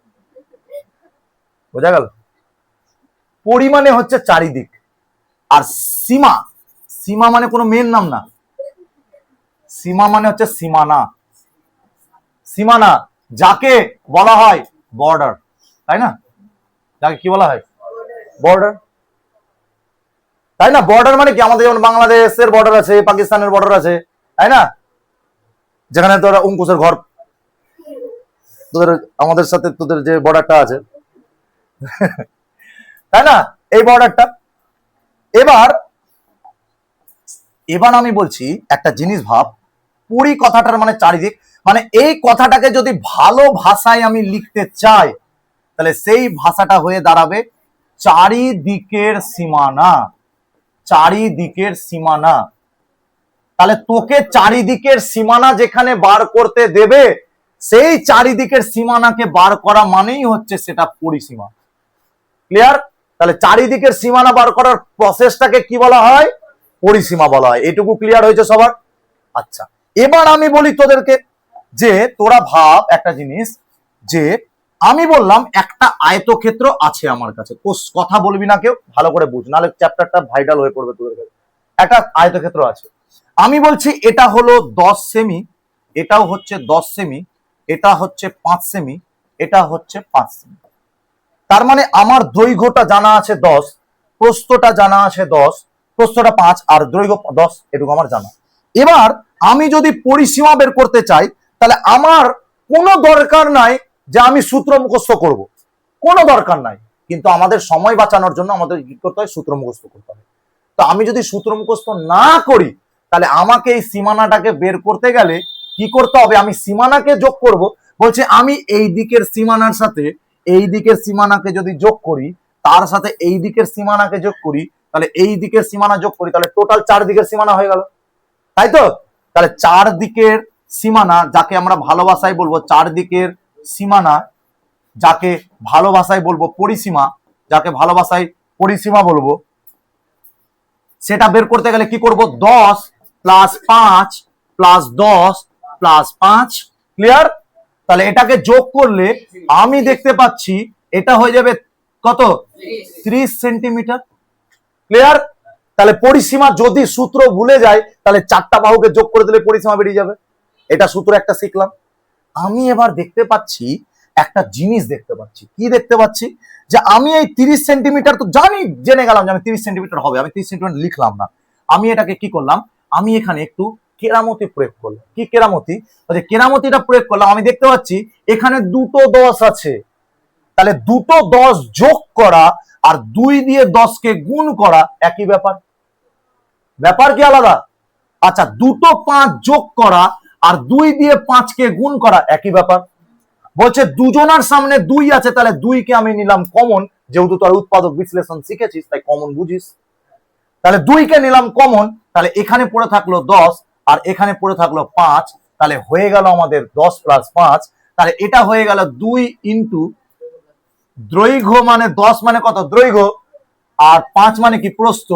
বোঝা গেল? পরি মানে হচ্ছে চারিদিক। আর সীমা, সীমা মানে কোনো মেয়ের নাম না, সীমা মানে হচ্ছে সীমানা। সীমানা যাকে বলা হয় বর্ডার, তাই না? যাকে কি বলা হয়? বর্ডার, তাই না? বর্ডার মানে কি? আমাদের যেমন বাংলাদেশের বর্ডার আছে, পাকিস্তানের বর্ডার আছে, তাই না? যেখানে তোরা অঙ্কুশের ঘর, তোদের আমাদের সাথে তোদের যে বর্ডারটা আছে, তাই না? এই বর্ডারটা। এবার এবার আমি বলছি একটা জিনিস ভাব, পুরি কথাটার মানে চারিদিক, মানে এই কথাটাকে যদি ভালো ভাষায় আমি লিখতে চাই, তাহলে সেই ভাষাটা হয়ে দাঁড়াবে চারিদিকের সীমানা। চারিদিকের সীমানা। তাহলে তোকে চারিদিকের সীমানা যেখানে বার করতে দেবে, সেই চারিদিকের সীমানাকে বার করা মানেই হচ্ছে সেটা পরিসীমা। ক্লিয়ার? তাহলে চারিদিকের সীমানা বার করার প্রসেসটাকে কি বলা হয়? পরিসীমা বলা হয়। এটুকু ক্লিয়ার হয়েছে সবার? আচ্ছা, এবার আমি বলি তোদেরকে যে তোরা ভাব একটা জিনিস, যে আমি বললাম একটা আয়তক্ষেত্র আছে আমার কাছে, কথা বলবি না কেউ, ভালো করে বুঝ, নাহলে চ্যাপ্টারটা ভাইটাল হয়ে পড়বে তোদের কাছে। একটা আয়তক্ষেত্র আছে, আমি বলছি এটা হলো 10 সেমি, এটাও হচ্ছে 10 সেমি, এটা হচ্ছে 5 সেমি, এটা হচ্ছে 5 সেমি। তার মানে আমার দৈর্ঘ্যটা জানা আছে 10, প্রস্থটা জানা আছে 10, প্রস্থটা 5 আর দৈর্ঘ্য 10, এটুকু আমার জানা। এবার আমি যদি পরিসীমা বের করতে চাই, তাহলে আমার কোনো দরকার নাই যে আমি সূত্র মুখস্থ করব, কোনো দরকার নাই। কিন্তু আমাদের সময় বাঁচানোর জন্য আমাদের কি করতে হয়? সূত্র মুখস্থ করতে হবে। তো আমি যদি সূত্র মুখস্থ না করি, তাহলে আমাকে এই সীমানাটাকে বের করতে গেলে কি করতে হবে? আমি সীমানাকে যোগ করব। বলছে আমি এই দিকের সীমানার সাথে এই দিকের সীমানাকে যদি যোগ করি, তার সাথে এই দিকের সীমানাকে যোগ করি, তাহলে এই দিকের সীমানা যোগ করি, তাহলে টোটাল 4 দিকের সীমানা হয়ে গেল, তাই তো? তাহলে 4 দিকের সীমানা, যাকে আমরা ভালোবাসায় বলবো 4 দিকের সীমানা, যাকে ভালোবাসায় বলবো পরিসীমা, যাকে ভালোবাসায় পরিসীমা বলবো, সেটা বের করতে গেলে কি করব? 10 প্লাস 5 প্লাস 10 প্লাস 5। ক্লিয়ার? তাহলে এটাকে যোগ করলে আমি দেখতে পাচ্ছি এটা হয়ে যাবে কত? 30 সেন্টিমিটার। ক্লিয়ার? তাহলে পরিসীমা যদি সূত্র ভুলে যায়, তাহলে 4টা বাহুকে যোগ করে দিলে পরিসীমা বেরিয়ে যাবে। এটা সূত্র একটা শিখলাম। আমি এবার দেখতে পাচ্ছি একটা জিনিস দেখতে পাচ্ছি। কি দেখতে পাচ্ছি? যে আমি এই 30 সেন্টিমিটার তো জানি, জেনে গেলাম যে আমি 30 সেন্টিমিটার হবে, আমি 30 সেন্টিমিটার লিখলাম না। আমি এটাকে কি করলাম? আমি এখানে একটু কেরামতি প্রয়োগ করলাম। কি কেরামতি? কেরামতিটা প্রয়োগ করলাম। আমি দেখতে পাচ্ছি এখানে দুটো 10 আছে, তাহলে দুটো 10 যোগ করা আর 2 দিয়ে 10কে গুণ করা একই ব্যাপার। ব্যাপার কি আলাদা? আচ্ছা, দুটো 5 যোগ করা আর 2 দিয়ে 5কে গুণ করা একই ব্যাপার। বলছে দুজনার সামনে 2 আছে, তাহলে 2কে আমি নিলাম কমন, যেহেতু তোর উৎপাদক বিশ্লেষণ শিখেছিস তাই কমন বুঝিস। তাহলে 2কে নিলাম কমন, তাহলে এখানে পড়ে থাকলো 10 আর এখানে পড়ে থাকলো 5, তাহলে হয়ে গেল আমাদের 10 প্লাস 5। তাহলে এটা হয়ে গেল 2 ইন্টু দৈর্ঘ্য, মানে 10 মানে কত? দৈর্ঘ্য, আর 5 মানে কি? প্রস্থ।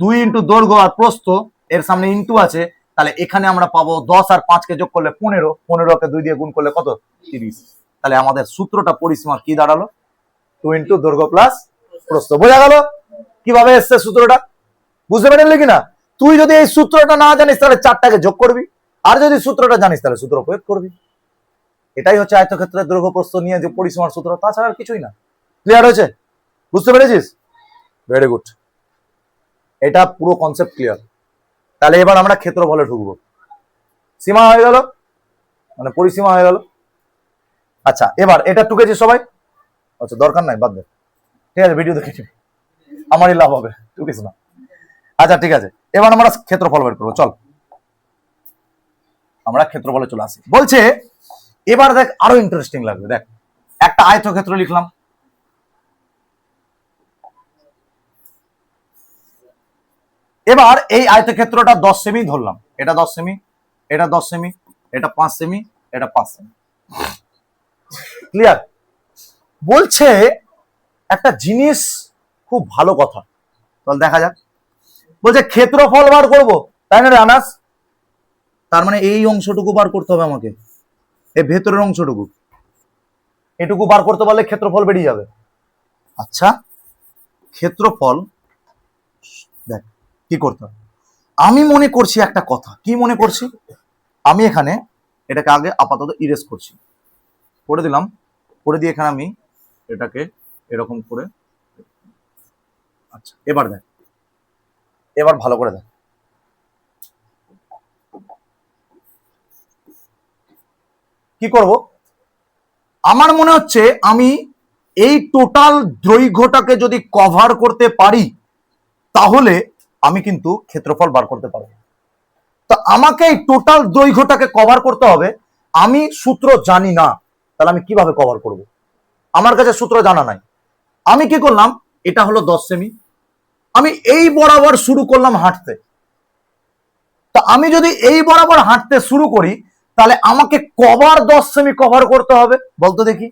2 ইন্টু দৈর্ঘ্য আর প্রস্থ, এর সামনে ইন্টু আছে, তাহলে এখানে আমরা পাবো 10 আর 5কে যোগ করলে 15, 15কে 2 দিয়ে গুণ করলে কত? 30। তাহলে আমাদের সূত্রটা পরিসীমার কি দাঁড়ালো? 2 ইন্টু দৈর্ঘ্য প্লাস প্রস্থ। বোঝা গেল কিভাবে এসছে সূত্রটা? বুঝতে পারলি কিনা? তুই যদি এই সূত্রটা না জানিস তাহলে 4টাকে যোগ করবি, আর যদি সূত্রটা জানিস তাহলে সূত্র প্রয়োগ করবি। এটাই হচ্ছে আয়তক্ষেত্রের দৈর্ঘ্য প্রস্থ নিয়ে যে পরিসীমার সূত্র, তাছাড়া আর কিছুই না। ক্লিয়ার হয়েছে? বুঝতে পেরেছিস? ভেরি গুড, এটা পুরো কনসেপ্ট ক্লিয়ার। তাহলে এবার আমরা ক্ষেত্রফলে ঢুকবো। সীমা হয়ে গেল, মানে পরিসীমা হয়ে গেল। আচ্ছা, এবার এটা টুকেছি সবাই? আচ্ছা, দরকার নাই, বাদ দে, ঠিক আছে, ভিডিও দেখে আমারই লাভ হবে, টুকিস না। আচ্ছা ঠিক আছে, এবার আমরা ক্ষেত্রফল বের করবো। চল আমরা ক্ষেত্রফলে চলে আসি। বলছে এবার দেখ, আরো ইন্টারেস্টিং লাগবে। দেখ, একটা আয়তক্ষেত্র লিখলাম, এবার এই আয়তক্ষেত্রটা 10 সেমি ধরলাম। এটা 10 সেমি, এটা 10 সেমি, এটা 5 সেমি, এটা 5 সেমি। ক্লিয়ার? বলছে একটা জিনিস, খুব ভালো কথা, চল দেখা যাক। বলছে ক্ষেত্রফল বার করবো, তাই না রে আনাস? তার মানে এই অংশটুকু বার করতে হবে আমাকে, এই ভেতরের অংশটুকু, এটুকু বার করতে পারলে ক্ষেত্রফল বেরিয়ে যাবে। আচ্ছা, ক্ষেত্রফল দেখ কি করতে হবে। আমি মনে করছি একটা কথা, কি মনে করছি, আমি এখানে এটাকে আগে আপাতত ইরেজ করছি, করে দিলাম, করে দিয়ে এখানে আমি এটাকে এরকম করে। আচ্ছা, এবার দেখ, এবার ভালো করে দেখ, কি করব। আমার মনে হচ্ছে আমি এই টোটাল দৈর্ঘ্যটাকে যদি কভার করতে পারি, তাহলে আমি কিন্তু ক্ষেত্রফল বার করতে পারবো। তো আমাকে এই টোটাল দৈর্ঘ্যটাকে কভার করতে হবে। আমি সূত্র জানি না, তাহলে আমি কিভাবে কভার করব? আমার কাছে সূত্র জানা নাই। আমি কি করলাম, এটা হলো 10 সেমি, আমি এই বরাবর শুরু করলাম হাঁটতে। তো আমি যদি এই বরাবর হাঁটতে শুরু করি, তাহলে আমাকে কভার 10 সেমি কভার করতে হবে, বলতো দেখি।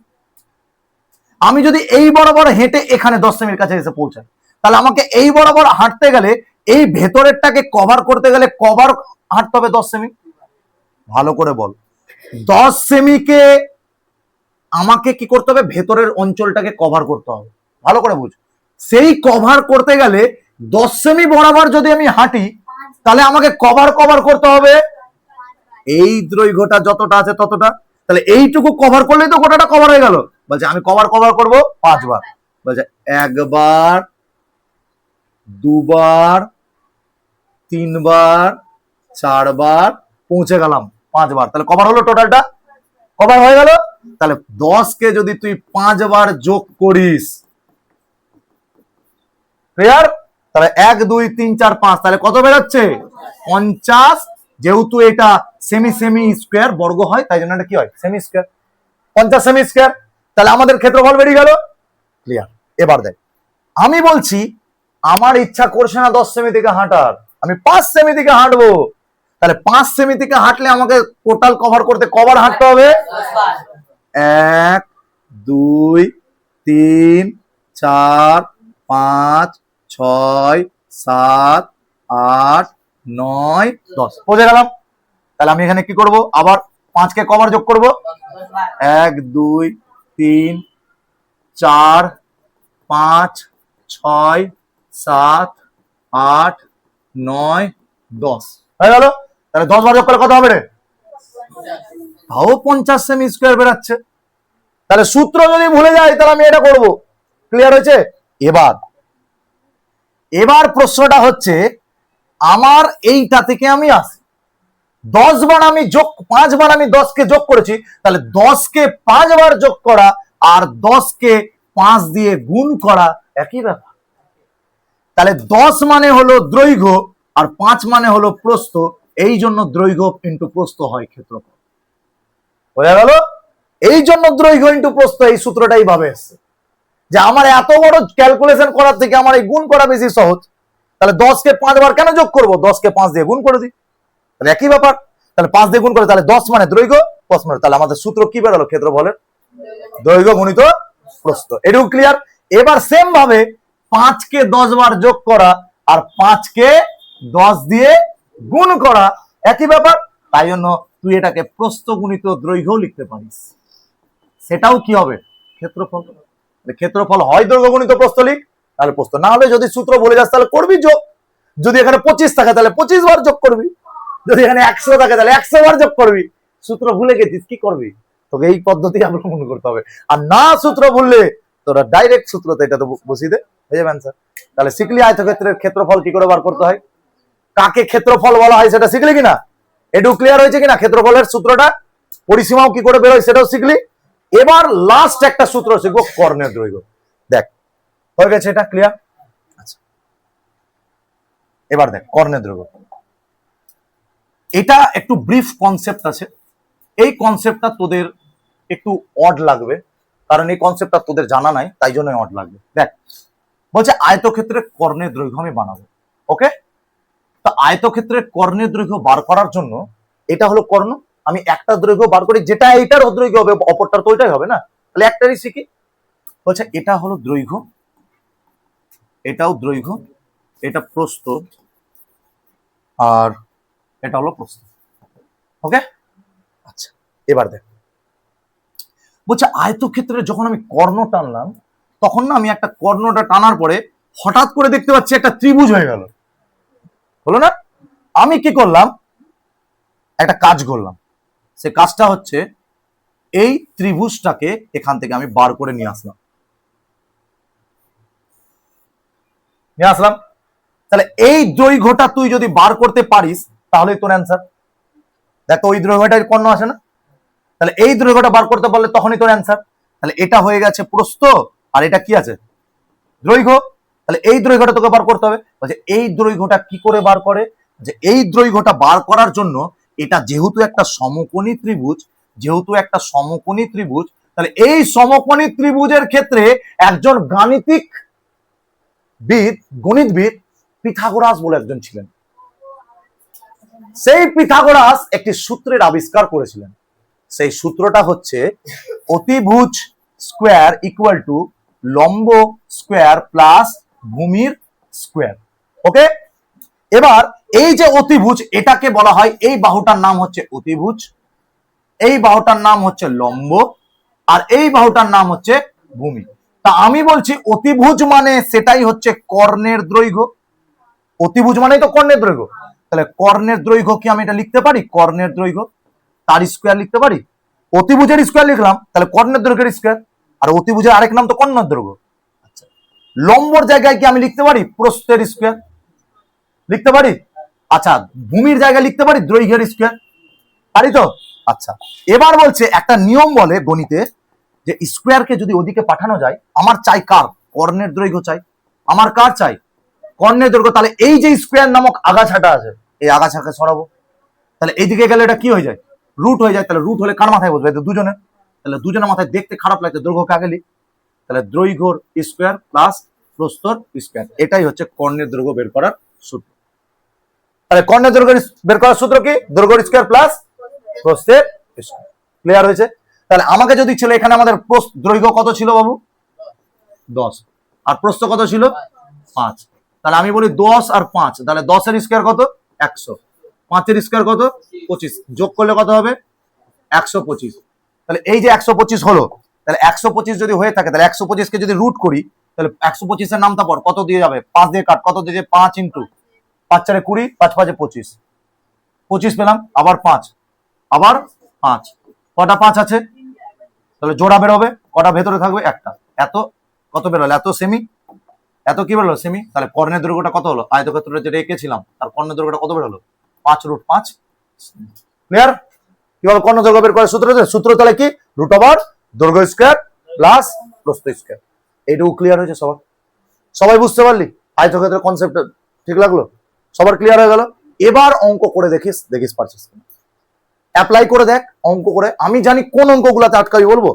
আমি যদি এই বরাবর হেঁটে এখানে 10 সেমির কাছে এসে পৌঁছাই, তাহলে আমাকে এই বরাবর হাঁটতে গেলে, এই ভেতরেরটাকে কভার করতে গেলে কভার হাঁটতে হবে 10 সেমি। ভালো করে বল, 10 সেমিকে আমাকে কি করতে হবে, ভেতরের অঞ্চলটাকে কভার করতে হবে। ভালো করে বুঝ, সেই কভার করতে গেলে 10 সেমি বরাবর যদি আমি হাঁটি, তাহলে আমাকে কভার করতে হবে এই দৈর্ঘ্যটা যতটা আছে ততটা। তাহলে এইটুকু কভার করলেই তো গোটাটা কভার হয়ে গেল। বলছে আমি কভার করব 5 বার। বলছে 1 বার, 2 বার, 3 বার, 4 বার, পৌঁছে গেলাম 5 বার। তাহলে কভার হলো, টোটালটা কভার হয়ে গেল। তাহলে 10 কে যদি তুই 5 বার যোগ করিস, ক্লিয়ার? তাহলে 1 2 3 4 5, তাহলে কত বেরোচ্ছে? 50। যেহেতু এটা সেমি সেমি স্কোয়ার বর্গ হয়, তাই জন্য এটা কি হয়, সেমি স্কোয়ার। 50 semi square. তাহলে আমাদের ক্ষেত্রফল বেরিয়ে গেল। ক্লিয়ার? এবার দেখ, আমি বলছি আমার ইচ্ছা করছে না 10 সেমি থেকে হাঁটার, আমি 5 সেমি থেকে হাঁটবো। তাহলে 5 সেমি থেকে হাঁটলে আমাকে টোটাল কভার করতে কবার হাঁটতে হবে? 1 2 3 4 5 6 7 8 9 10, পৌঁছে গেলাম। তাহলে আমি এখানে কি করব, আবার 5 কে কবার যোগ করব, 1 2 3 4 5 6 7 8 9 10 হয়ে গেল। তাহলে 10 বার যোগ করলে কত হবে রে? তাও 50 সেমি স্কোয়ার বেরাচ্ছে। তাহলে সূত্র যদি ভুলে যাই, তাহলে আমি এটা করব। ক্লিয়ার হয়েছে? এবার এবার প্রশ্নটা হচ্ছে, আমার এইটা থেকে আমি আসি 10 বার আমি যোগ, 5 বার আমি 10 কে যোগ করেছি, তাহলে 10 কে 5 বার যোগ করা আর 10 কে 5 দিয়ে গুণ করা একই ব্যাপার। তাহলে 10 মানে হলো দৈর্ঘ্য আর 5 মানে হলো প্রস্থ, এই জন্য দৈর্ঘ্য ইন্টু প্রস্থ হয় ক্ষেত্রফল। বোঝা গেল? এই জন্য দৈর্ঘ্য ইন্টু প্রস্থ, এই সূত্রটাই ভাবে এসছে। যে আমার এত বড় ক্যালকুলেশন করার থেকে আমার এই গুণ করা বেশি সহজ। তাহলে 10 কে 5 বার কেন যোগ করব, 10 কে 5 দিয়ে গুণ করে দিই, তাহলে একই ব্যাপার। তাহলে 5 দিয়ে গুণ করে, তাহলে 10 মানে দৈর্ঘ্য, প্রস্থ মানে, তাহলে আমাদের সূত্র কি বেরোলো, ক্ষেত্রফলের দৈর্ঘ্য গুণিত প্রস্থ। এটুকু ক্লিয়ার? এবার সেম ভাবে 5 কে 10 বার যোগ করা আর 5 কে 10 দিয়ে গুণ করা একই ব্যাপার। তাই জন্য তুই এটাকে প্রস্থ গুণিত দৈর্ঘ্য লিখতে পারিস, সেটাও কি হবে, ক্ষেত্রফল। ক্ষেত্রফল হয় দৈর্ঘ্য গুণিত প্রস্থ লিখ, তাহলে প্রস্থ। না হলে যদি সূত্র বলে যাস, তাহলে করবি যোগ। যদি এখানে 25 থাকে, তাহলে 25 বার যোগ করবি। যদি এখানে 100 থাকে, তাহলে 100 বার যোগ করবি। সূত্র ভুলে গেছিস, কি করবি? তোকে এই পদ্ধতি অবলম্বন করতে হবে। আর না সূত্র ভুললে তোরা ডাইরেক্ট সূত্রতে এটা তো বসিয়ে দে, হয়ে যাবে অ্যান্সার। তাহলে শিখলি আয়তক্ষেত্রের ক্ষেত্রফল কি করে বার করতে হয়, কাকে ক্ষেত্রফল বলা হয় সেটা শিখলি কিনা, এটু ক্লিয়ার হয়েছে কিনা, ক্ষেত্রফলের সূত্রটা, পরিসীমাও কি করে বেরোয় সেটাও শিখলি। এবার লাস্ট একটা সূত্র শিখবো, কর্ণের দৈর্ঘ্য। দেখ হয়ে গেছে, এটা ক্লিয়ার। আচ্ছা এবার দেখ কর্ণের দৈর্ঘ্য, এটা একটু ব্রিফ কনসেপ্ট আছে, এই কনসেপ্টটা তোদের একটু অড লাগবে, কারণ এই কনসেপ্টটা তোদের জানা নাই, তাই জন্য অড লাগবে। দেখ বলছে আয়তক্ষেত্রের কর্ণের দৈর্ঘ্য আমি বানাবো, ওকে। তো আয়তক্ষেত্রের কর্ণের দৈর্ঘ্য বার করার জন্য, এটা হলো কর্ণ, আমি একটা দৈর্ঘ্য বার করি, যেটা এইটার দৈর্ঘ্য হবে অপরটার তো ওইটাই হবে না, তাহলে একটারই শিখি। বলছে এটা হলো দৈর্ঘ্য, এটাও দৈর্ঘ্য, এটা প্রস্থ, আর এটা হলো প্রস্থ, ওকে। আচ্ছা এবার দেখ বলছে আয়তক্ষেত্রে যখন আমি কর্ণ টানলাম, তখন না আমি একটা কর্ণটা টানার পরে হঠাৎ করে দেখতে পাচ্ছি একটা ত্রিভুজ হয়ে গেল, হলো না। আমি কি করলাম, একটা কাজ করলাম, সে কাজটা হচ্ছে এই ত্রিভুজটাকে এখান থেকে আমি বার করে নিয়ে আসলাম, তাহলে এই দৈর্ঘ্যটা তুই যদি বার করতে পারিস তাহলে তোর অ্যান্সার। দেখ ওই দৈর্ঘ্যটার কর্ণ আসে না, তাহলে এই দৈর্ঘ্যটা বার করতে পারলে তখনই তোর অ্যান্সার। তাহলে এটা হয়ে গেছে প্রস্থ, আর এটা কি আছে, দৈর্ঘ্য। তাহলে এই দৈর্ঘ্যটা তোকে বার করতে হবে। বলছে এই দৈর্ঘ্যটা কি করে বার করে, যে এই দৈর্ঘ্যটা বার করার জন্য, এটা যেহেতু একটা সমকোণী ত্রিভুজ, যেহেতু একটা সমকোণী ত্রিভুজ, তাহলে এই সমকোণী ত্রিভুজের ক্ষেত্রে একজন গাণিতিক বিদ, গণিতবিদ পিথাগোরাস বলে একজন ছিলেন। সেই পিথাগোরাস একটি সূত্রের আবিষ্কার করেছিলেন, সেই সূত্রটা হচ্ছে অতিভুজ স্কোয়ার ইকুয়াল টু লম্ব স্কোয়ার প্লাস ভূমির স্কোয়ার, ওকে। এবার এই যে অতিভুজ, এটাকে বলা হয়, এই বাহুটার নাম হচ্ছে অতিভুজ, এই বাহুটার নাম হচ্ছে লম্ব, আর এই বাহুটার নাম হচ্ছে ভূমি। তা আমি বলছি অতিভুজ মানে সেটাই হচ্ছে কর্ণের দৈর্ঘ্য, অতিভুজ মানেই তো কর্ণের দৈর্ঘ্য। তাহলে কর্ণের দৈর্ঘ্য কি আমি এটা লিখতে পারি, কর্ণের দৈর্ঘ্য তার স্কোয়ার লিখতে পারি, অতিভুজের স্কোয়ার লিখলাম, তাহলে কর্ণের দৈর্ঘ্যের স্কোয়ার, আর অতিভুজের আরেক নাম তো কর্ণের দৈর্ঘ্য। আচ্ছা লম্বর জায়গায় কি আমি লিখতে পারি প্রস্থের স্কোয়ার, লিখতে পারি। আচ্ছা ভূমির জায়গায় লিখতে পারি দৈর্ঘ্যের স্কোয়ার, পারি তো। আচ্ছা এবার বলছে একটা নিয়ম বলে গণিতে, যে স্কোয়ারকে যদি ওদিকে পাঠানো যায়, আমার চাই কার, কর্ণের দৈর্ঘ্য চাই, আমার কার চাই, কর্ণের দৈর্ঘ্য। তাহলে এই যে স্কোয়ার নামক আগাছাটা আছে, এই আগাছাকে সরাবো, তাহলে এইদিকে গেলে এটা কি হয়ে যায়, রুট হয়ে যায়। তাহলে রুট হলে কার মাথায় বসবে, দুজনের, তাহলে দুজনের মাথায় দেখতে খারাপ লাগছে, দৈর্ঘ্যকে আগে লিখ, তাহলে দৈর্ঘ্যর স্কোয়ার প্লাস প্রস্থর স্কোয়ার, এটাই হচ্ছে কর্ণের দৈর্ঘ্য বের করার সূত্র। তাহলে কর্ণের দৈর্ঘ্য বের করার সূত্র কি, দৈর্ঘ্যর স্কোয়ার প্লাস প্রস্থের স্কোয়ার, ক্লিয়ার হয়েছে। তাহলে আমাকে যদি ছিল, এখানে আমাদের দৈর্ঘ্য কত ছিল বাবু, 10, আর প্রস্থ কত ছিল 5, তাহলে আমি বলি 10 আর 5, তাহলে 10 এর স্কোয়ার কত 100, 5 এর স্কোয়ার কত 25, যোগ করলে কত হবে 125। তাহলে এই যে 125 হলো, তাহলে 125 যদি হয়ে থাকে, তাহলে 125 কে যদি রুট করি, তাহলে 125 এর নামটা পর কত দিয়ে যাবে, 5 দিয়ে কাট, কত দিয়ে 5 ইন্টু 5 4 20, 5 5 25, 25 পেলাম, আবার 5, আবার 5, কটা 5 আছে, তাহলে জোড়া বেরোবে, কটা ভেতরে থাকবে একটা, এত কত বেরোলো, এত সেমি, এত কি বেরোলো সেমি। তাহলে কর্ণের দৈর্ঘ্যটা কত হলো, আয়তক্ষেত্রে যেটা এঁকেছিলাম তার কর্ণের দৈর্ঘ্যটা কত বেরোলো, 5√5, ক্লিয়ার। কিভাবে কর্ণ দৈর্ঘ্য বের করে সূত্র, সূত্র তাহলে কি, রুট ওভার দৈর্ঘ্য স্কোয়ার প্লাস প্রস্থ স্কোয়ার। এইটুকু ক্লিয়ার হয়েছে সবার, সবাই বুঝতে পারলি আয়তক্ষেত্রের কনসেপ্ট, ঠিক লাগলো, সবার ক্লিয়ার হয়ে গেল। এবার অঙ্ক করে দেখিস, দেখিস পারছিস, অ্যাপ্লাই করে দেখ অঙ্ক করে। আমি জানি কোন অঙ্কগুলাতে আটকাবি, বলবো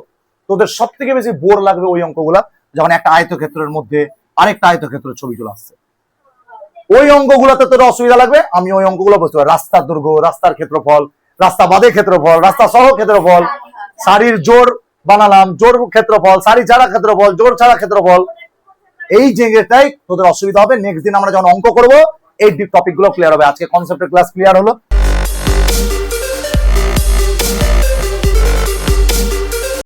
তোদের সব থেকে বেশি বোর লাগবে ওই অঙ্কগুলা, যখন একটা আয়তক্ষেত্রের মধ্যে আরেকটা আয়তক্ষেত্রের ছবি চলে আসছে, ওই অঙ্কগুলোতে তোর অসুবিধা লাগবে। আমি ওই অঙ্কগুলো বুঝতে পারি, রাস্তার দৈর্ঘ্য, রাস্তার ক্ষেত্রফল, রাস্তা বাদে ক্ষেত্রফল, রাস্তা সহ ক্ষেত্রফল, সারির জোর বানালাম, জোর ক্ষেত্রফল, সারি ছাড়া ক্ষেত্রফল, জোর ছাড়া ক্ষেত্রফল, এই জায়গাটাই তোদের অসুবিধা হবে। নেক্সট দিন আমরা যখন অঙ্ক করবো এই টপিক গুলো ক্লিয়ার হবে। আজকে কনসেপ্টের ক্লাস ক্লিয়ার হলো।